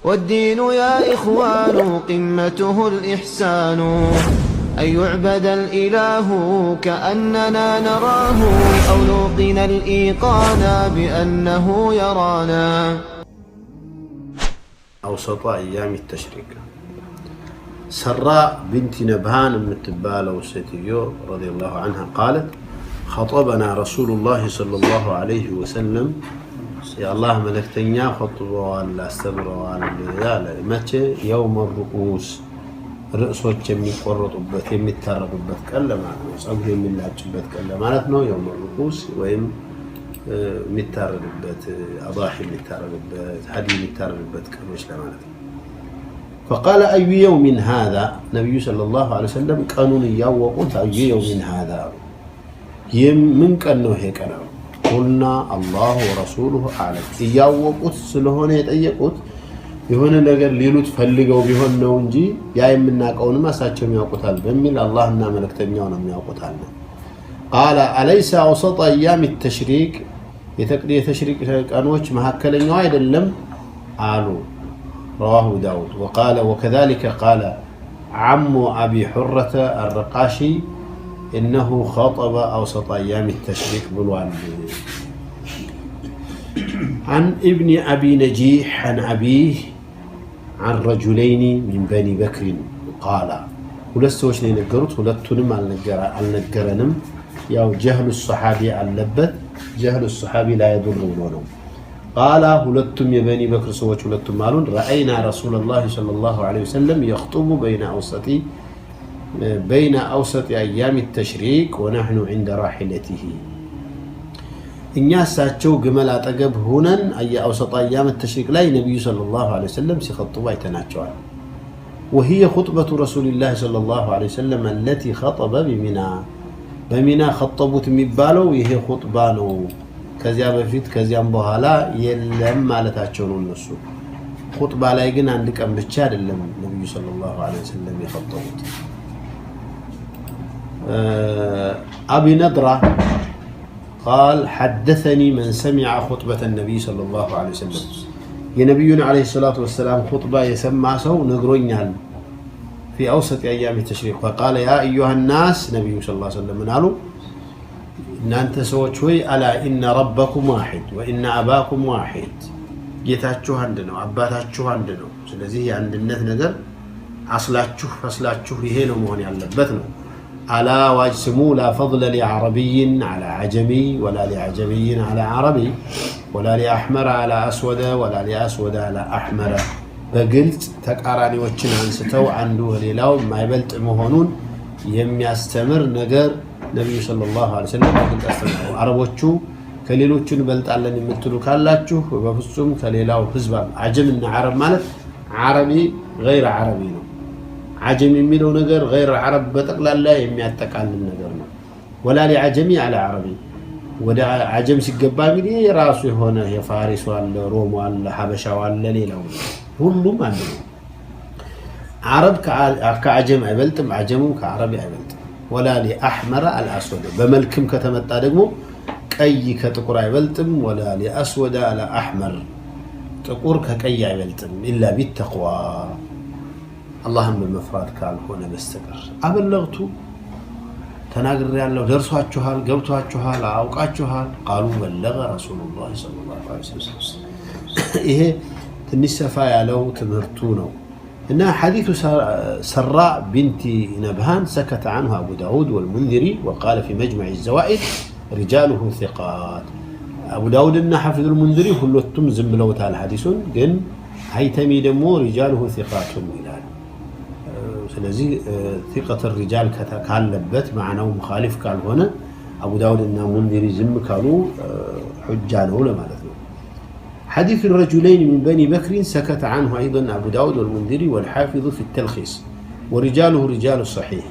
والدين يا إخوان قمته الإحسان أن يعبد الإله كأننا نراه أو نوقن الإيقان بأنه يرانا. أوسط أيام التشريق سراء بنت نبهان متبالة وستيو رضي الله عنها قالت خطبنا رسول الله صلى الله عليه وسلم يا الله ملكتنيا خطبه ولا استبره ولا متى يوم الرؤوس رؤسوች የሚቆረጡበት የሚታረዱበት ቀን ለማለት ነው። ጸጉር የሚላጭበት ቀን ለማለት ነው። يوم الرؤوس ወይም የሚታረዱበት አضاحي የሚታረዱበት ሀዲ የሚታረዱበት ቀኖች ለማለት ነው። فقال أي يوم هذا نبي صلى الله عليه وسلم قانون ياوقوت أي يوم هذا من كانه هيك انا قلنا الله ورسوله اعلم ياوقوت ስለሆነ የጠየቁት የሆነ ነገር ሊሉት ፈልገው ቢሆን ነው እንጂ ያ የምናቀውንማ እሳቸውም ያውቁታል በሚል አላህና መልእክተኛው ነው የሚያውቁታል። قال أليس أوسط أيام التشريق የተቅዲ የተሽሪቅ ቀኖች መሐከለኛው አይደለም አሉ። رواه داود وقال وكذلك قال عم أبي حرة الرقاشي إنه خاطب أوسط أيام التشريق بلوان. عن ابن أبي نجيح عن أبيه عن رجلين من بني بكر قال ولستوش نينقرت ولتنم على النقرنم يا جهل الصحابي اللبت جهل الصحابي لا يضر ولونهم. قال ولتم يا بني بكر سوت ولتم مالون رأينا رسول الله صلى الله عليه وسلم يخطب بين أوسط أيام التشريق ونحن عند راحلته. الناس ساتشو جمال أتقب هنا أي أوسط أيام التشريق لا النبي صلى الله عليه وسلم سيخطبها يتناجوا وهي خطبة رسول الله صلى الله عليه وسلم التي خطب بمنا خطبت مبالو وهي خطبانو كذا بفيت كذا بهلا يلم على تاجرون النسو خطبة لا يجن عندك أم بتشار النبي صلى الله عليه وسلم يخطبت. أبي نضرة قال حدثني من سمع خطبة النبي صلى الله عليه وسلم يا نبينا عليه الصلاة والسلام خطبة يسمع سو نقرنيها في أوسط أيام التشريق فقال يا أيها الناس نبي صلى الله عليه وسلم قالوا إن أنت سوت شوي ألا إن ربكم واحد وإن أباكم واحد جيتاتشو عندنا وأباتاتشو عندنا ስለዚህ አንድነት ነገር አስላችሁ ፈስላችሁ ይሄ ነው መሆን ያለበት ነው። ألا واجسموا لا فضل لعربي على عجمي ولا لعجمي على عربي ولا لأحمر على أسود ولا لأسود على أحمر بقلت تقاراني وچن አንስተው አንዱ ሌላው ማይበልጥ መሆኑን የሚያስተምር ነገር ነብዩ ሰለላሁ ዐለይሂ ወሰለም በግልጽ አስተምረዋል። አረቦቹ ከሌሎቹን በልጣለን የምትሉ ካላችሁ በፍጹም ከሌላው ህዝብ አጀምና አረብ ማለት አረቢ غير عربي ነው። عجم የሚለው ነገር غير عرب በጠቅላላ የሚያጠቃልል ነገር ነው። ወላ لعجمي على عربي ወደ አጀም ሲገባ እንግዲህ የራሱ የሆነ የፋሪስ አለ ሮም አለ ሐበሻው አለ ሌላው ሁሉም አንድ ነው። عرب ከአጀም አይበልጥም አጀሙ ከአረቢ አይበልጥም። ወላ لأحمر الأسود በመልክም ከተመጣ ደግሞ ቀይ ከጥቁር አይበልጥም። ወላ لأسود على أحمر ጥቁር ከቀይ አይበልጥም إلا بالتقوى اللهم بالمفراد ካልሆነ በስተቀር አበለግቱ ተናግሬ ያለው ደርሷችኋል ገብቷችኋል አውቃችኋል قالوا بلغ رسول الله صلى الله عليه وسلم ይሄ ትንሽ ሰፋ ያለው ትምህርቱ ነው እና حديث سراء بنت نبهان سكت عنه أبو داود والمنذري وقال في مجمع الزوائد رجاله ثقات. أبو داود إن حفظ المنذري كلهم زملوا تعالى حديثون جن هيتمي دمو رجاله ثقات إلى ስለዚህ ثقة الرجال ካለበት معناه مخالف ካልሆነ أبو داود إن منذري ዝም ካሉ حجة ነው ለማለት ነው። حديث الرجلين من بني بكر سكت عنه أيضا أبو داود والمنذري والحافظ في التلخيص ورجاله رجال الصحيح.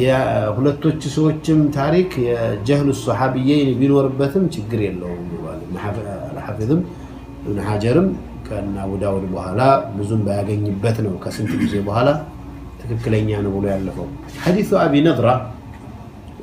يا ሁለቶች ሰዎችም ታሪክ የጀህሉ الصحابيين ቢኖርበትም ችግር የለውም ይባላል። الحافظም ابن حجرም ከና አቡ ዳውድ በኋላ ብዙም ባያገኝበት ነው ከስንት ጊዜ በኋላ ትክክለኛ ነው ብሎ ያለፈው። حديث أبي نضرة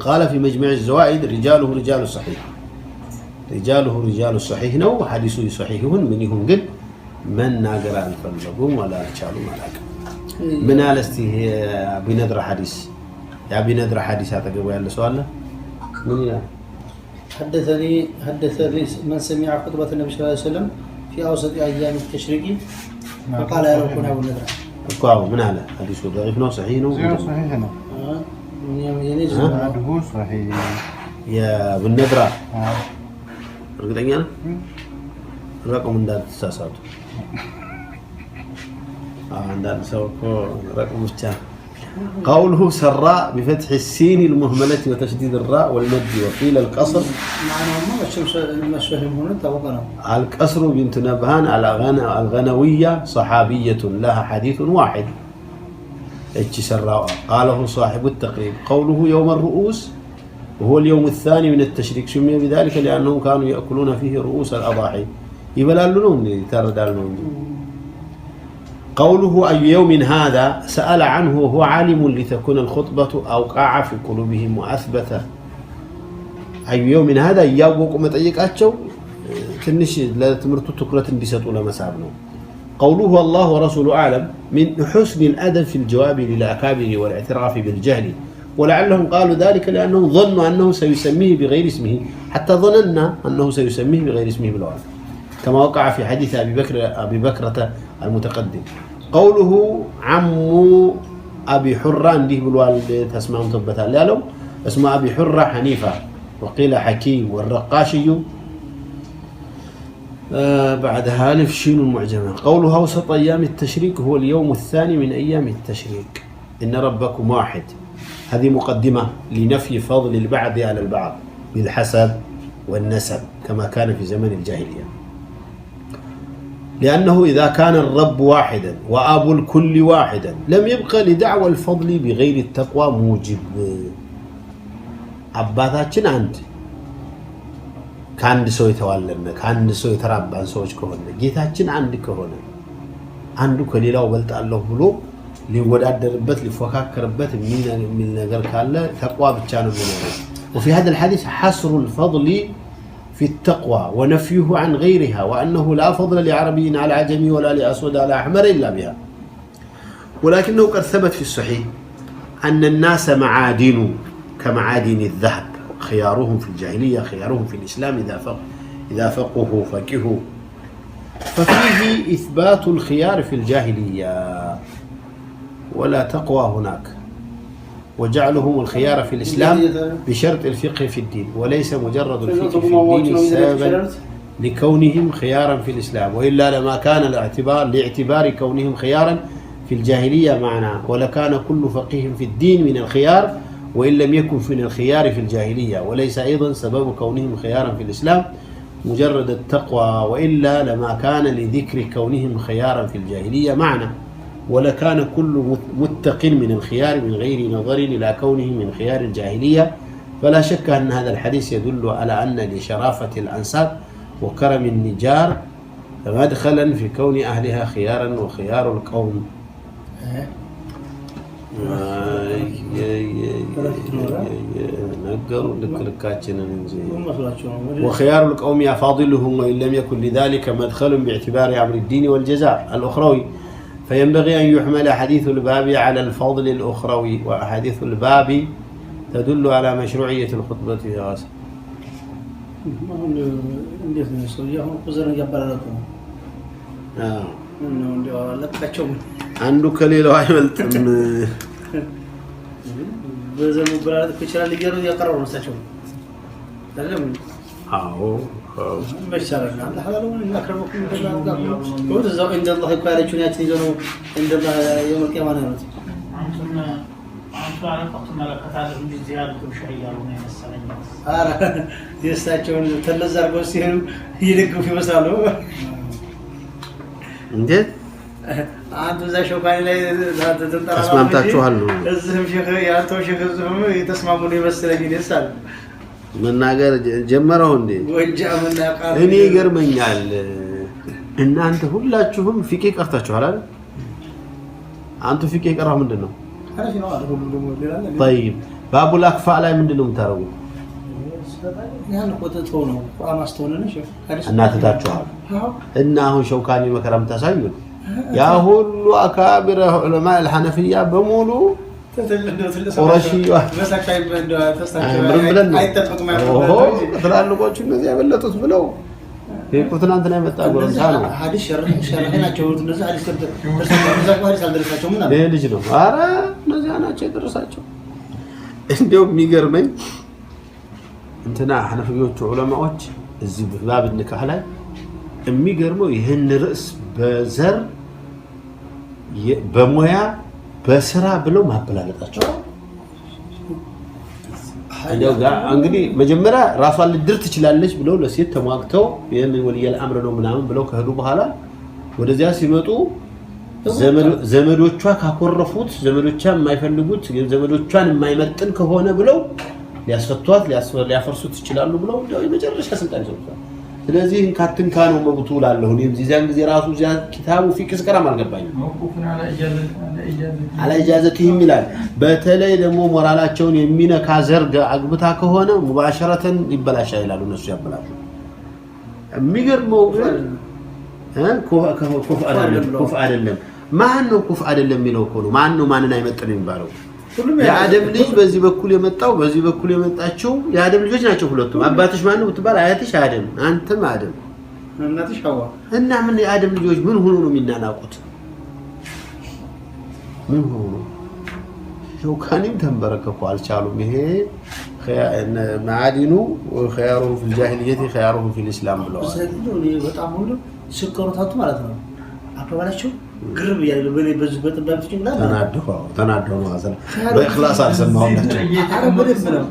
قال في مجمع الزوائد رجاله رجال الصحيح رجاله رجال الصحيح ነው حديثه صحيح من يهم قل من ناقر الفلقوم ولا تشالوا ملاك من على أبي نذر حديث يا أبي نذر حديث هتجيبه يلا سؤال من لا حدثني من سمع خطبة النبي صلى الله عليه وسلم في أوسط أيام التشريق فقال يا رب أبو النذر أقوى من على حديث ضعيف نو صحيح نو صحيح هنا صحيح يا أبو النذر رقدني أنا رقم من دار الساسات عندنا سوكو رقم مشتاق قوله سراء بفتح السين المهملة وتشديد الراء والمد وقيل القصر معناه ما مش فاهم هنا توقعنا القصر بنت نبهان الغنوية صحابية لها حديث واحد سراء قاله صاحب التقريب قوله يوم الرؤوس وهو اليوم الثاني من التشريك سمي بذلك لأنهم كانوا يأكلون فيه رؤوس الأضاحي يبلالون يتردالون قوله أي يوم هذا سأل عنه وهو عالم لتكون الخطبة أوقع في قلوبهم وأثبت أي يوم هذا يابوك متأيقاتشو تنش لا تمرتو تكرة بيسطو لمسابنو قوله الله ورسوله أعلم من حسن الأدب في الجواب للأكابر والاعتراف بالجهل ولعلهم قالوا ذلك لأنهم ظنوا أنه سيسميه بغير اسمه حتى ظننا أنه سيسميه بغير اسمه بالوعد كما وقع في حديث أبي بكرة المتقدم قوله عمو أبي حران ديه بالوالد تسمعون تبتها لالو اسمه أبي حرة حنيفة وقيل حكيم والرقاشي بعدها ألف شين المعجمة قوله أوسط أيام التشريك هو اليوم الثاني من أيام التشريك إن ربكم واحد هذه مقدمة لنفي فضل البعض على البعض بالحسب والنسب كما كان في زمن الجاهلية لأنه إذا كان الرب واحدا وأبو الكل واحدا لم يبقى لدعوى الفضل بغير التقوى موجب أباتاتشن عند كان سوي تولنا كان سوي تربان سويش كهونا جيتاتشن عند كهونا عنده كليلا وبلت الله بلو ليودادر بت لفكاكر بت من نجار كله تقوى بتشانو بنور وفي هذا الحديث حصر الفضل في التقوى ونفيه عن غيرها وأنه لا فضل لعربي على عجمي ولا لأسود على أحمر إلا بها ولكنه قد ثبت في الصحيح أن الناس معادن كمعادن الذهب خيارهم في الجاهلية خيارهم في الإسلام إذا فقهوا فقهوا ففيه إثبات الخيار في الجاهلية ولا تقوى هناك وجعلهم الخيار في الإسلام بشرط الفقه في الدين وليس مجرد الفقه في الدين سببا لكونهم خيارا في الإسلام وإلا لما كان لاعتبار كونهم خيارا في الجاهلية معنا ولكان كل فقيه في الدين من الخيار وإن لم يكن من الخيار في الجاهلية وليس أيضا سبب كونهم خيارا في الإسلام مجرد التقوى وإلا لما كان لذكر كونهم خيارا في الجاهلية معنا ولكان كل متق من الخيار من غير نظر إلى كونه من خيار الجاهلية فلا شك أن هذا الحديث يدل على أن لشرافة الأنساب وكرم النجار مدخلا في كون أهلها خيارا وخيار القوم وخيار القوم أفاضلهم وإن لم يكن لذلك مدخل باعتبار أمر الدين والجزاء الأخروي فينبغي أن يحمل حديث الباب على الفضل الأخروي وأحاديث الباب تدل على مشروعية الخطبة في غاسة عنده كليل وعملت بشرنا هذا لو إن أكرمكم الله وتزاو عند الله كارجون يأتيزون عند الله يوم القيامة نرد. أنتم على قطنا لقطع من زيادة شيء يرون السلام. يستأجرون تلزر بسيهم يركوا في مسألة. إنجد؟ أنتم زي شو كان لي تسمع تاچو هالو. الزهم شيخ يا تو شيخ الزهم تسمعوني بس لكن يسأل. መናገር ጀመረው እንዴ እኔ ይገርመኛል እናንተ ሁላችሁም ፊቄ ቀርታችኋል አይደል አንተ ፊቄ ቀራው ምንድነው طيب ባቡ ላክፋ ላይ ምንድነው የምታረጉ ያን ቆጥቶ ነው ቁርአን አስተውነን ሸፍ እናንተ ታችኋል እና አሁን ሸውካኒ መከራም ታሳዩ ያ ሁሉ አካቢር ዑለማ الحنفية በሙሉ ቁረሺዋ ትላልቆቹ እነዚህ ያበለጡት ብለው ትናንትና የመጣ ጎረምሳ ነው። ሐዲስ ሸርህናቸው እነዚህ ሐዲስ ሐዲስ አልደረሳቸውም እና ይሄ ልጅ ነው። ኧረ እነዚህ ናቸው የደረሳቸው። እንደው የሚገርመኝ እንትና ሐነፊዮቹ ዑለማዎች እዚህ ባብ ንካህ ላይ የሚገርመው ይህን ርዕስ በዘር በሙያ በስራ ብለው ማበላለጣቸው እንደው እንግዲህ መጀመሪያ ራሷን ልድር ትችላለች ብለው ለሴት ተሟግተው የምን ወልየል አምር ነው ምናምን ብለው ከሄዱ በኋላ ወደዚያ ሲመጡ ዘመዶቿ ካኮረፉት ዘመዶቿ የማይፈልጉት ዘመዶቿን የማይመጥን ከሆነ ብለው ሊያስፈቷት ሊያፈርሱት ይችላሉ ብለው የመጨረሻ ስልጣን ይሰጡታል። ስለዚህ እንካትንካ ነው መብቱ ላለው እኔም ዚያን ጊዜ ራሱ ዚያ ኪታቡ ፊክስ ቀራም አልገባኝም አላ ኢጃዘቲሂም ይላል። በተለይ ደግሞ ሞራላቸውን የሚነካ ዘርግ አግብታ ከሆነ ሙባሸረተን ይበላሻል ይላሉ እነሱ ያበላሉ። የሚገርመው ኩፍ አይደለም ማን ነው ኩፍ አይደለም የሚለው እኮ ነው። ማን ነው ማንን አይመጥንም የሚባለው? የአደም ልጅ በዚህ በኩል የመጣው በዚህ በኩል የመጣቸው የአደም ልጆች ናቸው ሁለቱም። አባትሽ ማን ነው ብትባል አያትሽ አደም አንተም አደም እናትሽ ሐዋ እና ምን የአደም ልጆች ምን ሆኖ ነው የሚናናቁት? ምን ሆኖ ሸውካኒም ተንበረከኩ አልቻሉም። ይሄ ማዕዲኑ ኸያሩሁ ፊል ጃሂልየቲ ኸያሩሁ ፊል ኢስላም ብለዋል። በጣም ሁሉ ስከሩታቱ ማለት ነው አባባላቸው ግርብ ያለ በኔ በዚህ በጥባብ ፍጭም ላይ ተናደው ነው አሰለ በእخلاص አልሰማሁም ናቸው አረበደም ነው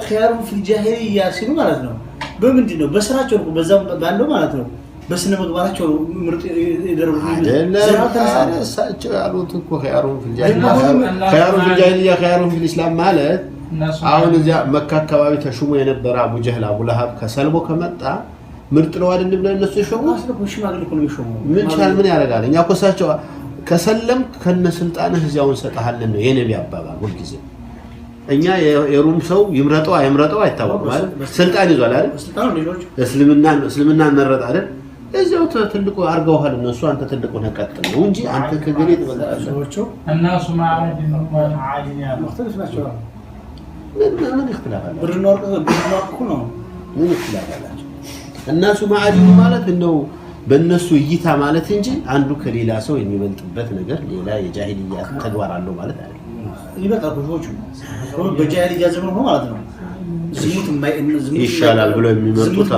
ኸያሩ ፊል ጃሂልያ ሲሉ ማለት ነው። በምንድን ነው በስራቸው ነው በዛም ባለው ማለት ነው በስነ ምግባራቸው ምርጥ ይደረጉ እሳቸው ያሉት እኮ ኸያሩ ፊል ጃሂልያ ኸያሩ ፊል ኢስላም ማለት አሁን እዚያ መካ አካባቢ ተሹሞ የነበረ አቡ ጀህል አቡ ለሃብ ከሰልሞ ከመጣ ምርጥ ነው አይደል ብለው እነሱ ይሾሙ ሽማግሌ እኮ ነው ይሾሙ ምን ቻል ምን ያደርጋል? እኛ እኮ እሳቸው ከሰለም ከነ ስልጣንህ እዚያውን ሰጣሃለን ነው የነቢ አባባል ሁሉ ጊዜ። እኛ የሩም ሰው ይምረጠው አይምረጠው አይታወቅም አይደል? ስልጣን ይዟል አይደል? እስልምና መረጥ አይደል? እዚያው ትልቁ አርገውሃል እነሱ አንተ ትልቁ ነቀጥል ነው እንጂ አንተ ከገሌ ተበላሽ الناس ما عادين يا مختلف ናቸው። ምን ይختلفال ብርና ወርቅ ነው ምን ይختلفال الناس ማዕዲኑ ማለት ነው በእነሱ እይታ ማለት እንጂ አንዱ ከሌላ ሰው የሚበልጥበት ነገር ሌላ የጃሂልያ ተግባር አለው ማለት አይደለም። ይበቃል ብዙዎቹ በጃሂልያ ዘመን ነው ማለት ነው። ዝሙት ይሻላል ብሎ የሚመጡት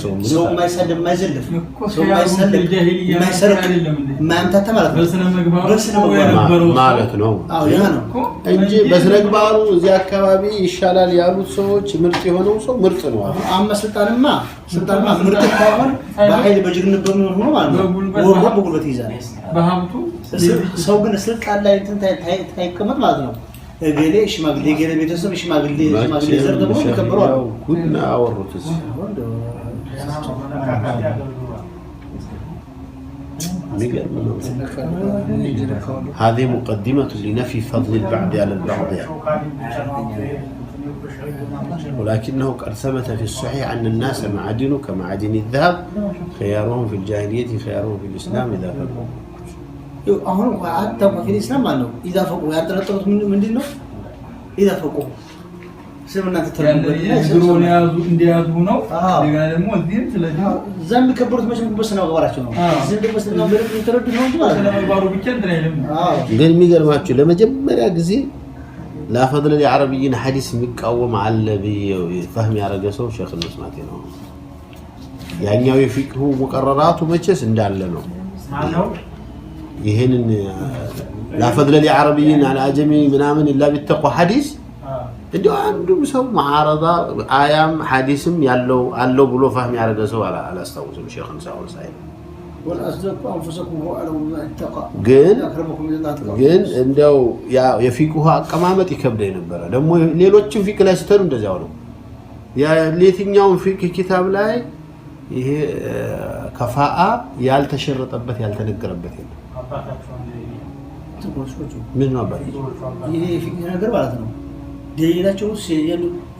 ሰው የማይሰደብ የማይዘልፍ ሰው የማይሰደብ የማይሰርቅ የማያምታታ ማለት ነው። በስነ ምግባሩ ማለት ነው እንጂ በስነ ምግባሩ እዚህ አካባቢ ይሻላል ያሉት ሰዎች ምርጥ የሆነው ሰው ምርጥ ነው። አማ ስልጣንማ ምርጥ ካይሆን በኃይል በጅግንነት በሚሆን ሆኖ ማለት ነው ወርዶ በጉልበት ይዛል በሀብቱ ሰው ግን ስልጣን ላይ እንትን ታይቀመጥ ማለት ነው። እገሌ ሽማግሌ ገሌ ቤተሰብ ሽማግሌ ዘር ደግሞ ይከበራል። ኩና አወሩትስ هذه مقدمة لنفي فضل البعض على البعض ولكنه قد ثبت في الصحيح أن الناس معادن كمعادن الذهب خيارهم في الجاهلية خيارهم في الإسلام إذا فقهوا አሁን አጣው ከፊል ኢስላም ማለት ነው ኢዛ ፈቁ ያጠረጠሩት ምንድነው ኢዛ ፈቁ ስለምን ተተረጉመና ድሮን ያዙ እንዲያዙ ነው እንደገና ደግሞ እዚህም ስለዚህ ዘም ከበሩት መቼም በስነ ምግባራቸው ነው እዚህ ደግሞ በስነ ምግባሩ ተረዱ ነው እንጂ ማለት ነው ምግባሩ ብቻ እንትን አይደለም። ግን የሚገርማችሁ ለመጀመሪያ ጊዜ ላፈድለ የአረብይን ሐዲስ የሚቃወም አለ በፈህም ያረገ ሰው ሼክ መስማቴ ነው። ያኛው የፊቅሁ ሙቀረራቱ መቼስ እንዳለ ነው ማለት ይሄንን ላፈድለ የአረብይን على አጀሚ ምናምን ኢላ ቢተቁ ሐዲስ እንዴ አንዱም ሰው ማዓረዳ አያም ሐዲስም ያለው አለው ብሎ ፈህም ያረገ ሰው አላስታውስም። ሼክ እንሳውን ሳይል ወላስደቁ አንፈሰኩም ወአለው ማተቃ ግን እንደው ያ የፊቅሁ አቀማመጥ ይከብደኝ ነበር። ደግሞ ሌሎችም ፊቅ ላይ ስተሩ እንደዛው ነው። ያ ለየትኛውም ፊቅ ኪታብ ላይ ይሄ ከፋአ ያልተሸረጠበት ያልተነገረበት ነው። ተቆስቆቹ ምን ነው አባይ ይሄ ፊቅህ ነገር ማለት ነው። دليلاቸው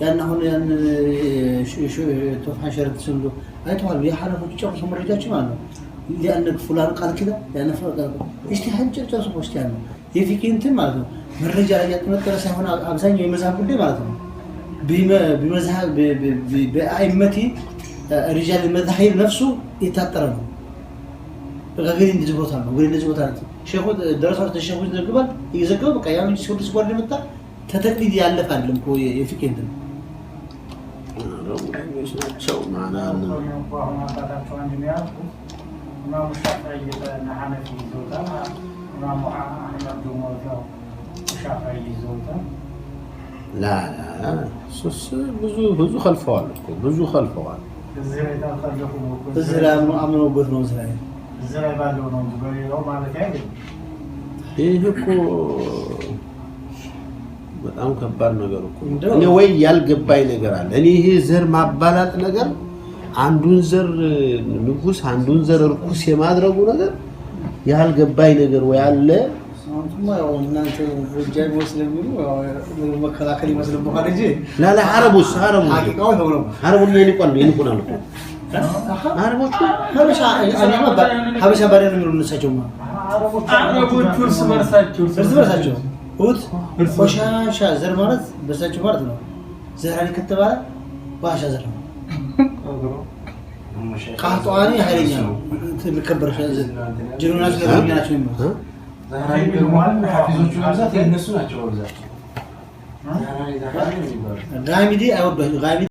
ያን አሁን ያን ቶፋን ሸርጥ ስንዱ አይተዋል የሐረፎች ጨርሶ መረጃቸው ማለት ነው ሊያነቅ ፍላን ቃል ከዳ ያነፈ ኢስቲሃን ጨርሶ ወስቲያን ነው የፊክ እንትን ማለት ነው መረጃ ላይ ያተመጠረ ሳይሆን አብዛኛው የመዛብ ጉዳይ ማለት ነው بمذهب بأئمتي رجال المذاهب نفسه يتأثر ነው غير እንደዚህ ቦታ ነው غير እንደዚህ ቦታ ነው ሼኹ ደረሳው ሼኹ ዘግቧል ይዘግቡ በቃ ያው እንጂ ሲወርስ ወርድ መጣ ተተክሊድ ያለፈ አይደለም እኮ የፊክ እንትን ቸው ማና ነው ኢማሙ ሻፊዒ የሐነፊ ዞታ ኢማሙ አህመድ ደግሞ ሻፊዒ ዞታ لا لا ብዙ خلفዋል እኮ ብዙ خلفዋል እዚህ ላይ አምነውበት ነው እዚህ ላይ ባለው ነው በሌላው ማለት አይደለም ይሄ እኮ በጣም ከባድ ነገር እኮ እኔ ወይ ያልገባኝ ነገር አለ እኔ ይሄ ዘር ማባላት ነገር አንዱን ዘር ንጉስ አንዱን ዘር ርኩስ የማድረጉ ነገር ያልገባኝ ነገር ወይ አለ አንተማ ያው እናንተ ወጃይ ሙስሊም ነው መከላከል ይመስል በኋላ እንጂ لا لا عربوس ሐቂቃው ነው عربو ይንቁናል እኮ አረቦቹ ሀበሻ ባሪያ ነው የሚሉን እሳቸውማ አረቦቹ እርስ በርሳቸው ቆሻሻ ዘር ማለት በእሳቸው ማለት ነው ዘራኒ ከተባለ ባሻ ዘር ነው ቃጧኒ ኃይለኛ ነው የሚከበር ጅሩናስ ለኛ ናቸው የሚሉት ዛራኒ ቢልማል ሐፊዞቹ ብዛት የነሱ ናቸው ብዛት ጋሚዲ አይወበህ ጋሚ